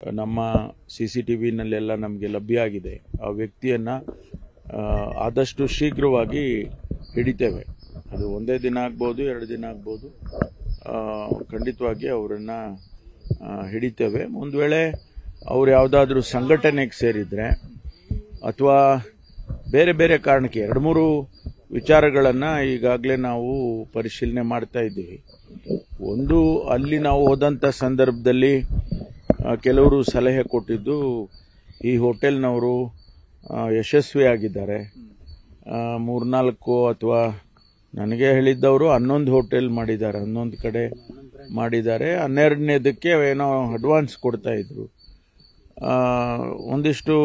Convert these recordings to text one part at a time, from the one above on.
ನಮ್ಮ CCTVನಲ್ಲೆಲ್ಲ ನಮಗೆ ಲಭ್ಯ ಆಗಿದೆ. ಆ ವ್ಯಕ್ತಿಯನ್ನು ಆದಷ್ಟು ಶೀಘ್ರವಾಗಿ ಹಿಡಿತೇವೆ. ಅದು ಒಂದೇ ದಿನ ಆಗ್ಬೋದು, 2 ದಿನ ಆಗ್ಬೋದು. ಖಂಡಿತವಾಗಿ ಅವರನ್ನು ಹಿಡಿತೇವೆ. ಒಂದು ವೇಳೆ ಅವರು ಯಾವುದಾದ್ರೂ ಸಂಘಟನೆಗೆ ಸೇರಿದರೆ ಅಥವಾ ಬೇರೆ ಬೇರೆ ಕಾರಣಕ್ಕೆ 2-3 ವಿಚಾರಗಳನ್ನು ಈಗಾಗಲೇ ನಾವು ಪರಿಶೀಲನೆ ಮಾಡ್ತಾ ಇದ್ದೀವಿ. ಒಂದು, ಅಲ್ಲಿ ನಾವು ಹೋದಂಥ ಸಂದರ್ಭದಲ್ಲಿ ಕೆಲವರು ಸಲಹೆ ಕೊಟ್ಟಿದ್ದು ಈ ಹೋಟೆಲ್ನವರು ಯಶಸ್ವಿಯಾಗಿದ್ದಾರೆ. 3-4 ಅಥವಾ ನನಗೆ ಹೇಳಿದ್ದವರು 11 ಹೋಟೆಲ್ ಮಾಡಿದ್ದಾರೆ, 11 ಕಡೆ ಮಾಡಿದ್ದಾರೆ. 12ನೇದಕ್ಕೆ ಏನೋ ಅಡ್ವಾನ್ಸ್ ಕೊಡ್ತಾ ಇದ್ರು. ಒಂದಿಷ್ಟು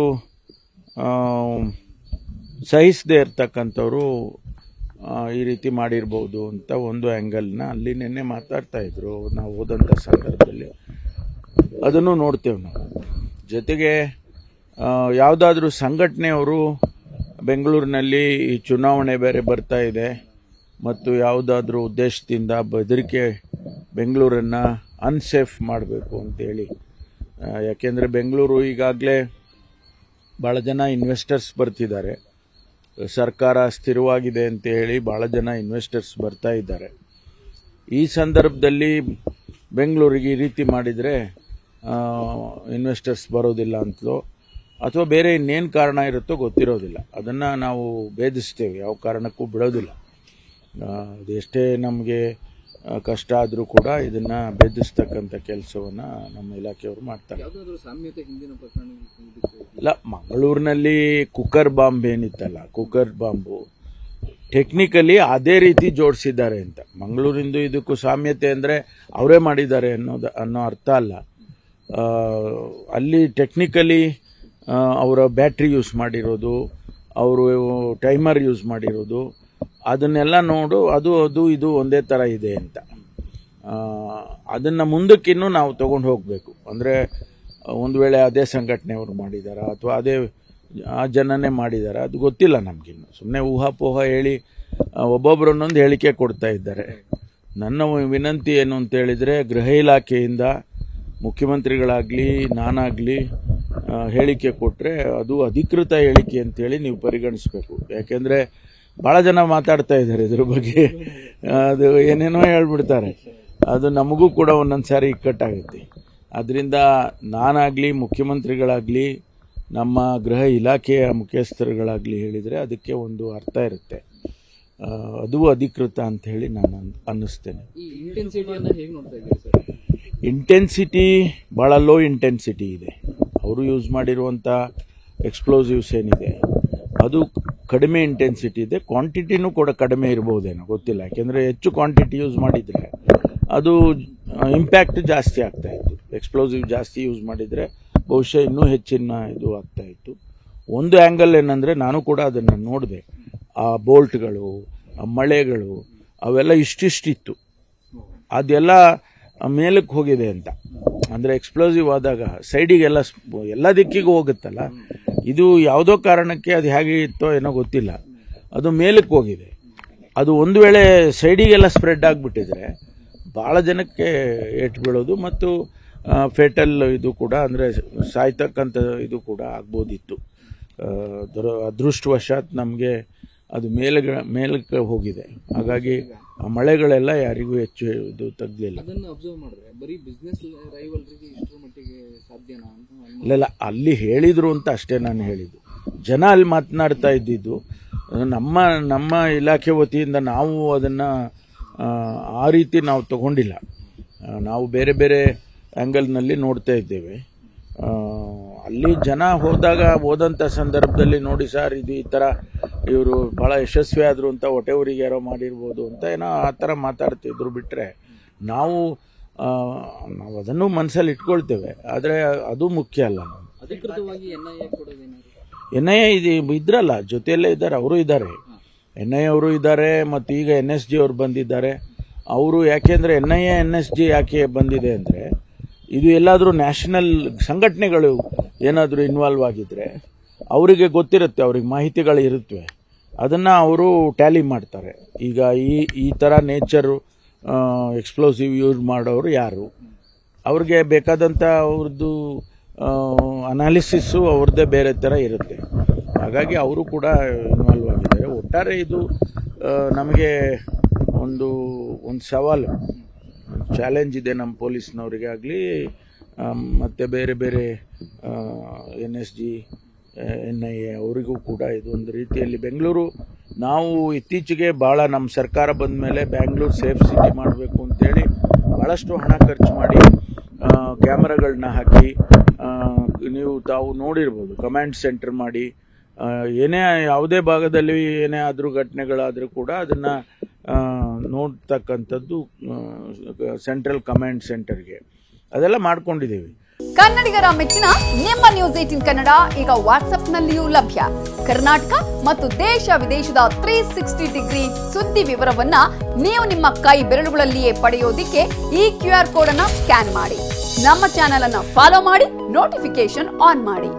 ಸಹಿಸದೇ ಇರ್ತಕ್ಕಂಥವ್ರು ಈ ರೀತಿ ಮಾಡಿರ್ಬೋದು ಅಂತ ಒಂದು ಆ್ಯಂಗಲ್ನ ಅಲ್ಲಿ ನಿನ್ನೆ ಮಾತಾಡ್ತಾ ಇದ್ರು ನಾವು ಹೋದಂಥ ಸಂದರ್ಭದಲ್ಲಿ. ಅದನ್ನು ನೋಡ್ತೇವೆ ನಾವು. ಜೊತೆಗೆ ಯಾವುದಾದ್ರೂ ಸಂಘಟನೆಯವರು ಬೆಂಗಳೂರಿನಲ್ಲಿ ಈ ಚುನಾವಣೆ ಬೇರೆ ಬರ್ತಾ ಇದೆ ಮತ್ತು ಯಾವುದಾದ್ರೂ ಉದ್ದೇಶದಿಂದ ಬೆದರಿಕೆ ಬೆಂಗಳೂರನ್ನು ಅನ್ಸೇಫ್ ಮಾಡಬೇಕು ಅಂತೇಳಿ, ಯಾಕೆಂದರೆ ಬೆಂಗಳೂರು ಈಗಾಗಲೇ ಭಾಳ ಜನ ಇನ್ವೆಸ್ಟರ್ಸ್ ಬರ್ತಿದ್ದಾರೆ, ಸರ್ಕಾರ ಸ್ಥಿರವಾಗಿದೆ ಅಂತ ಹೇಳಿ ಭಾಳ ಜನ ಇನ್ವೆಸ್ಟರ್ಸ್ ಬರ್ತಾ ಇದ್ದಾರೆ. ಈ ಸಂದರ್ಭದಲ್ಲಿ ಬೆಂಗಳೂರಿಗೆ ಈ ರೀತಿ ಮಾಡಿದರೆ ಇನ್ವೆಸ್ಟರ್ಸ್ ಬರೋದಿಲ್ಲ ಅಂತಲೋ ಅಥವಾ ಬೇರೆ ಇನ್ನೇನು ಕಾರಣ ಇರುತ್ತೋ ಗೊತ್ತಿರೋದಿಲ್ಲ. ಅದನ್ನು ನಾವು ಭೇದಿಸ್ತೇವೆ, ಯಾವ ಕಾರಣಕ್ಕೂ ಬಿಡೋದಿಲ್ಲ. ಅದೆಷ್ಟೇ ನಮಗೆ ಕಷ್ಟ ಆದರೂ ಕೂಡ ಇದನ್ನು ಭೇದಿಸ್ತಕ್ಕಂಥ ಕೆಲಸವನ್ನು ನಮ್ಮ ಇಲಾಖೆಯವರು ಮಾಡ್ತಾರೆ. ಇಲ್ಲ, ಮಂಗಳೂರಿನಲ್ಲಿ ಕುಕ್ಕರ್ ಬಾಂಬ್ ಏನಿತ್ತಲ್ಲ, ಕುಕ್ಕರ್ ಬಾಂಬು ಟೆಕ್ನಿಕಲಿ ಅದೇ ರೀತಿ ಜೋಡಿಸಿದ್ದಾರೆ ಅಂತ. ಮಂಗಳೂರಿಂದು ಇದಕ್ಕೂ ಸಾಮ್ಯತೆ ಅಂದರೆ ಅವರೇ ಮಾಡಿದ್ದಾರೆ ಅನ್ನೋ ಅರ್ಥ ಅಲ್ಲ. ಅಲ್ಲಿ ಟೆಕ್ನಿಕಲಿ ಅವರ ಬ್ಯಾಟ್ರಿ ಯೂಸ್ ಮಾಡಿರೋದು, ಅವರು ಟೈಮರ್ ಯೂಸ್ ಮಾಡಿರೋದು, ಅದನ್ನೆಲ್ಲ ನೋಡು ಅದು ಇದು ಒಂದೇ ಥರ ಇದೆ ಅಂತ. ಅದನ್ನು ಮುಂದಕ್ಕಿನ್ನೂ ನಾವು ತೊಗೊಂಡು ಹೋಗಬೇಕು. ಅಂದರೆ ಒಂದು ವೇಳೆ ಅದೇ ಸಂಘಟನೆಯವರು ಮಾಡಿದಾರಾ ಅಥವಾ ಆ ಜನನೇ ಮಾಡಿದಾರಾ ಅದು ಗೊತ್ತಿಲ್ಲ ನಮಗಿನ್ನು. ಸುಮ್ಮನೆ ಊಹಾಪೋಹ ಹೇಳಿ ಒಬ್ಬೊಬ್ಬರನ್ನೊಂದು ಹೇಳಿಕೆ ಕೊಡ್ತಾ ಇದ್ದಾರೆ. ನನ್ನ ವಿನಂತಿ ಏನು ಅಂತ ಹೇಳಿದರೆ, ಗೃಹ ಇಲಾಖೆಯಿಂದ ಮುಖ್ಯಮಂತ್ರಿಗಳಾಗಲಿ ನಾನಾಗಲಿ ಹೇಳಿಕೆ ಕೊಟ್ಟರೆ ಅದು ಅಧಿಕೃತ ಹೇಳಿಕೆ ಅಂತೇಳಿ ನೀವು ಪರಿಗಣಿಸಬೇಕು. ಯಾಕೆಂದರೆ ಭಾಳ ಜನ ಮಾತಾಡ್ತಾ ಇದ್ದಾರೆ ಇದ್ರ ಬಗ್ಗೆ, ಅದು ಏನೇನೋ ಹೇಳ್ಬಿಡ್ತಾರೆ. ಅದು ನಮಗೂ ಕೂಡ ಒಂದೊಂದು ಸಾರಿ ಇಕ್ಕಟ್ಟಾಗುತ್ತೆ. ಅದರಿಂದ ನಾನಾಗಲಿ ಮುಖ್ಯಮಂತ್ರಿಗಳಾಗಲಿ ನಮ್ಮ ಗೃಹ ಇಲಾಖೆಯ ಮುಖ್ಯಸ್ಥರುಗಳಾಗಲಿ ಹೇಳಿದರೆ ಅದಕ್ಕೆ ಒಂದು ಅರ್ಥ ಇರುತ್ತೆ. ಅದು ಅಧಿಕೃತ ಅಂತ ಹೇಳಿ ನಾನು ಅನ್ನಿಸ್ತೇನೆ. ಇಂಟೆನ್ಸಿಟಿ ಭಾಳ ಲೋ ಇಂಟೆನ್ಸಿಟಿ ಇದೆ. ಅವರು ಯೂಸ್ ಮಾಡಿರುವಂಥ ಎಕ್ಸ್ಪ್ಲೋಸಿವ್ಸ್ ಏನಿದೆ ಅದು ಕಡಿಮೆ ಇಂಟೆನ್ಸಿಟಿ ಇದೆ. ಕ್ವಾಂಟಿಟಿನೂ ಕೂಡ ಕಡಿಮೆ ಇರ್ಬೋದೇನೋ, ಗೊತ್ತಿಲ್ಲ. ಯಾಕೆಂದರೆ ಹೆಚ್ಚು ಕ್ವಾಂಟಿಟಿ ಯೂಸ್ ಮಾಡಿದರೆ ಅದು ಇಂಪ್ಯಾಕ್ಟ್ ಜಾಸ್ತಿ ಆಗ್ತಾಯಿತ್ತು. ಎಕ್ಸ್ಪ್ಲೋಸಿವ್ ಜಾಸ್ತಿ ಯೂಸ್ ಮಾಡಿದರೆ ಬಹುಶಃ ಇನ್ನೂ ಹೆಚ್ಚಿನ ಇದು ಆಗ್ತಾಯಿತ್ತು. ಒಂದು ಆ್ಯಂಗಲ್ ಏನಂದರೆ, ನಾನು ಕೂಡ ಅದನ್ನು ನೋಡಿದೆ, ಆ ಬೋಲ್ಟ್ಗಳು, ಆ ಮಳೆಗಳು ಅವೆಲ್ಲ ಇಷ್ಟಿಷ್ಟಿತ್ತು. ಅದೆಲ್ಲ ಮೇಲಕ್ಕೆ ಹೋಗಿದೆ ಅಂತ. ಅಂದರೆ ಎಕ್ಸ್ಪ್ಲೋಸಿವ್ ಆದಾಗ ಸೈಡಿಗೆಲ್ಲ ಎಲ್ಲ ದಿಕ್ಕಿಗೂ ಹೋಗುತ್ತಲ್ಲ, ಇದು ಯಾವುದೋ ಕಾರಣಕ್ಕೆ ಅದು ಹೇಗೆ ಇತ್ತೋ ಏನೋ ಗೊತ್ತಿಲ್ಲ, ಅದು ಮೇಲಕ್ಕೆ ಹೋಗಿದೆ. ಅದು ಒಂದು ವೇಳೆ ಸೈಡಿಗೆಲ್ಲ ಸ್ಪ್ರೆಡ್ ಆಗಿಬಿಟ್ಟಿದ್ರೆ ಭಾಳ ಜನಕ್ಕೆ ಏಟು ಬೀಳೋದು ಮತ್ತು ಫೇಟಲ್ ಇದು ಕೂಡ, ಅಂದರೆ ಸಾಯ್ತಕ್ಕಂಥ ಇದು ಕೂಡ ಆಗ್ಬೋದಿತ್ತು. ಅದೃಷ್ಟವಶಾತ್ ನಮಗೆ ಅದು ಮೇಲಕ್ಕೆ ಹೋಗಿದೆ. ಹಾಗಾಗಿ ಆ ಮಳೆಗಳೆಲ್ಲ ಯಾರಿಗೂ ಹೆಚ್ಚು ಇದು ತಗ್ಲಿಲ್ಲ. ಇಲ್ಲ, ಅಲ್ಲಿ ಹೇಳಿದ್ರು ಅಂತ ಅಷ್ಟೇ ನಾನು ಹೇಳಿದ್ದು. ಜನ ಅಲ್ಲಿ ಮಾತನಾಡ್ತಾ ಇದ್ದಿದ್ದು. ನಮ್ಮ ಇಲಾಖೆ ವತಿಯಿಂದ ನಾವು ಅದನ್ನು ಆ ರೀತಿ ನಾವು ತಗೊಂಡಿಲ್ಲ. ನಾವು ಬೇರೆ ಬೇರೆ ಆ್ಯಂಗಲ್ನಲ್ಲಿ ನೋಡ್ತಾ ಇದ್ದೇವೆ. ಅಲ್ಲಿ ಜನ ಹೋದಂಥ ಸಂದರ್ಭದಲ್ಲಿ ನೋಡಿ ಸರ್ ಇದು ಈ ಥರ ಇವರು ಭಾಳ ಯಶಸ್ವಿ ಆದರು ಅಂತ ಹೊಟ್ಟೆವರಿಗೆ ಯಾರೋ ಮಾಡಿರ್ಬೋದು ಅಂತ ಏನೋ ಆ ಥರ ಮಾತಾಡ್ತಿದ್ರು. ಬಿಟ್ಟರೆ ನಾವು ಅದನ್ನು ಮನಸ್ಸಲ್ಲಿ ಇಟ್ಕೊಳ್ತೇವೆ, ಆದರೆ ಅದು ಮುಖ್ಯ ಅಲ್ಲ. NIA ಇದ್ರಲ್ಲ, ಜೊತೆಯಲ್ಲೇ ಇದ್ದಾರೆ, ಅವರು ಇದ್ದಾರೆ, NIA ಅವರು ಇದ್ದಾರೆ ಮತ್ತು ಈಗ NSG ಅವರು ಬಂದಿದ್ದಾರೆ. ಅವರು ಯಾಕೆಂದರೆ NIA NSG ಯಾಕೆ ಬಂದಿದೆ ಅಂದರೆ, ಇದು ಎಲ್ಲಾದರೂ ನ್ಯಾಷನಲ್ ಸಂಘಟನೆಗಳು ಏನಾದರೂ ಇನ್ವಾಲ್ವ್ ಆಗಿದ್ದರೆ ಅವರಿಗೆ ಗೊತ್ತಿರುತ್ತೆ, ಅವ್ರಿಗೆ ಮಾಹಿತಿಗಳು ಇರುತ್ತವೆ, ಅದನ್ನು ಅವರು ಟ್ಯಾಲಿ ಮಾಡ್ತಾರೆ. ಈಗ ಈ ಥರ ನೇಚರು ಎಕ್ಸ್ಪ್ಲೋಸಿವ್ ಯೂಸ್ ಮಾಡೋರು ಯಾರು, ಅವ್ರಿಗೆ ಬೇಕಾದಂಥ ಅವ್ರದ್ದು ಅನಾಲಿಸಿಸ್ಸು ಅವ್ರದ್ದೇ ಬೇರೆ ಥರ ಇರುತ್ತೆ. ಹಾಗಾಗಿ ಅವರು ಕೂಡ ಇನ್ವಾಲ್ವ್ ಆಗಿದ್ದಾರೆ. ಒಟ್ಟಾರೆ ಇದು ನಮಗೆ ಒಂದು ಸವಾಲು, ಚಾಲೆಂಜ್ ಇದೆ ನಮ್ಮ ಪೊಲೀಸ್ನವರಿಗೆ ಆಗಲಿ ಮತ್ತು ಬೇರೆ ಬೇರೆ NSG NIA ಅವರಿಗೂ ಕೂಡ. ಇದು ಒಂದು ರೀತಿಯಲ್ಲಿ ಬೆಂಗಳೂರು, ನಾವು ಇತ್ತೀಚೆಗೆ ಭಾಳ ನಮ್ಮ ಸರ್ಕಾರ ಬಂದ ಮೇಲೆ ಬ್ಯಾಂಗ್ಳೂರು ಸೇಫ್ ಸಿಟಿ ಮಾಡಬೇಕು ಅಂತೇಳಿ ಭಾಳಷ್ಟು ಹಣ ಖರ್ಚು ಮಾಡಿ ಕ್ಯಾಮ್ರಾಗಳನ್ನ ಹಾಕಿ, ತಾವು ನೋಡಿರ್ಬೋದು, ಕಮಾಂಡ್ ಸೆಂಟರ್ ಮಾಡಿ, ಯಾವುದೇ ಭಾಗದಲ್ಲಿ ಏನೇ ಆದರೂ ಘಟನೆಗಳಾದರೂ ಕೂಡ ಅದನ್ನು ನೋಡ್ತಕ್ಕಂಥದ್ದು ಸೆಂಟ್ರಲ್ ಕಮಾಂಡ್ ಸೆಂಟರ್ಗೆ ಅದೆಲ್ಲ ಮಾಡ್ಕೊಂಡಿದ್ದೀವಿ. ಕನ್ನಡಿಗರ ಮೆಚ್ಚಿನ ನಿಮ್ಮ ನ್ಯೂಸ್ 18 ಕನ್ನಡ ಈಗ ವಾಟ್ಸ್ಆಪ್ನಲ್ಲಿಯೂ ಲಭ್ಯ. ಕರ್ನಾಟಕ ಮತ್ತು ದೇಶ ವಿದೇಶದ 360 ಡಿಗ್ರಿ ಸುದ್ದಿ ವಿವರವನ್ನ ನೀವು ನಿಮ್ಮ ಕೈ ಬೆರಳುಗಳಲ್ಲಿಯೇ ಪಡೆಯೋದಿಕ್ಕೆ ಈ QR ಕೋಡ್ ಅನ್ನು ಸ್ಕ್ಯಾನ್ ಮಾಡಿ. ನಮ್ಮ ಚಾನೆಲ್ ಅನ್ನು ಫಾಲೋ ಮಾಡಿ, ನೋಟಿಫಿಕೇಶನ್ ಆನ್ ಮಾಡಿ.